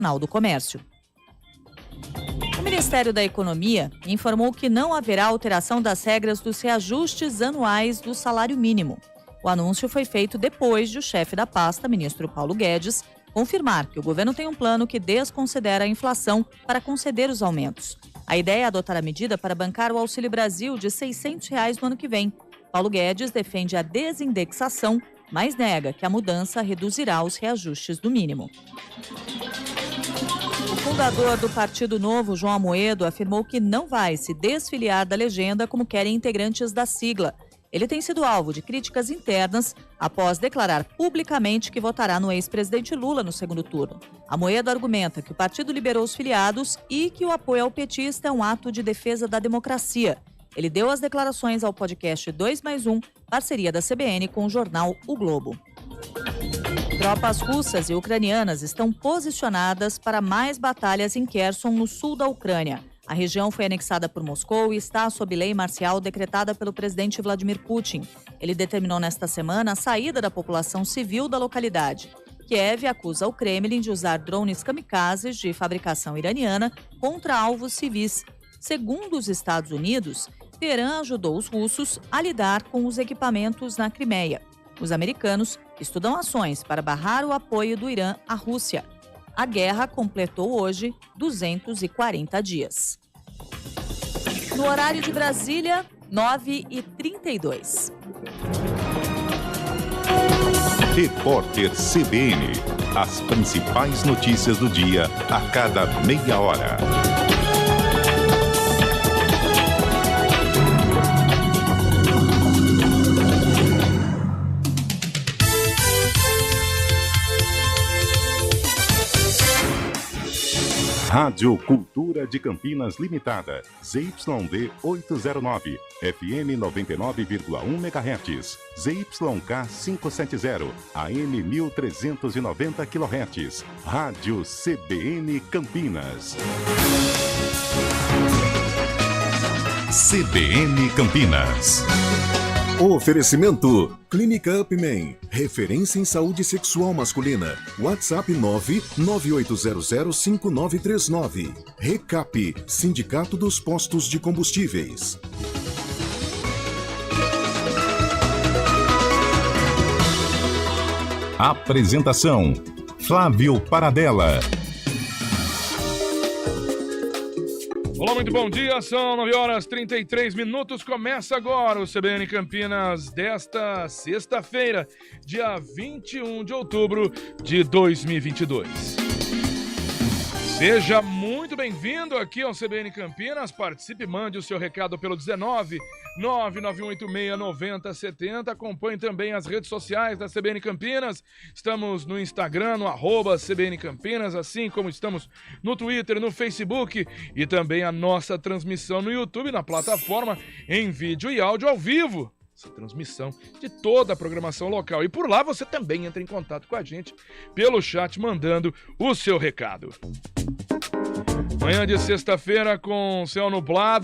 Jornal do Comércio. O Ministério da Economia informou que não haverá alteração das regras dos reajustes anuais do salário mínimo. O anúncio foi feito depois de o chefe da pasta, ministro Paulo Guedes, confirmar que o governo tem um plano que desconsidera a inflação para conceder os aumentos. A ideia é adotar a medida para bancar o Auxílio Brasil de R$ 600 no ano que vem. Paulo Guedes defende a desindexação, mas nega que a mudança reduzirá os reajustes do mínimo. O fundador do Partido Novo, João Amoedo, afirmou que não vai se desfiliar da legenda como querem integrantes da sigla. Ele tem sido alvo de críticas internas após declarar publicamente que votará no ex-presidente Lula no segundo turno. Amoedo argumenta que o partido liberou os filiados e que o apoio ao petista é um ato de defesa da democracia. Ele deu as declarações ao podcast 2+1, parceria da CBN com o jornal O Globo. Tropas russas e ucranianas estão posicionadas para mais batalhas em Kherson, no sul da Ucrânia. A região foi anexada por Moscou e está sob lei marcial decretada pelo presidente Vladimir Putin. Ele determinou nesta semana a saída da população civil da localidade. Kiev acusa o Kremlin de usar drones kamikazes de fabricação iraniana contra alvos civis. Segundo os Estados Unidos, Teherã ajudou os russos a lidar com os equipamentos na Crimeia. Os americanos estudam ações para barrar o apoio do Irã à Rússia. A guerra completou hoje 240 dias. No horário de Brasília, 9h32. Repórter CBN. As principais notícias do dia a cada meia hora. Rádio Cultura de Campinas Limitada, ZYD 809, FM 99,1 MHz, ZYK 570, AM 1390 kHz, Rádio CBN Campinas. CBN Campinas. Oferecimento Clínica Upman, referência em saúde sexual masculina. WhatsApp 998005939. Recap, Sindicato dos Postos de Combustíveis. Apresentação: Flávio Paradella. Olá, muito bom dia, são 9h33, começa agora o CBN Campinas desta sexta-feira, dia 21 de outubro de 2022. Seja muito bem-vindo aqui ao CBN Campinas, participe, mande o seu recado pelo 19991869070, acompanhe também as redes sociais da CBN Campinas, estamos no Instagram, no @CBN Campinas, assim como estamos no Twitter, no Facebook e também a nossa transmissão no YouTube, na plataforma em vídeo e áudio ao vivo. Essa transmissão de toda a programação local. E por lá você também entra em contato com a gente pelo chat mandando o seu recado. Manhã de sexta-feira com céu nublado.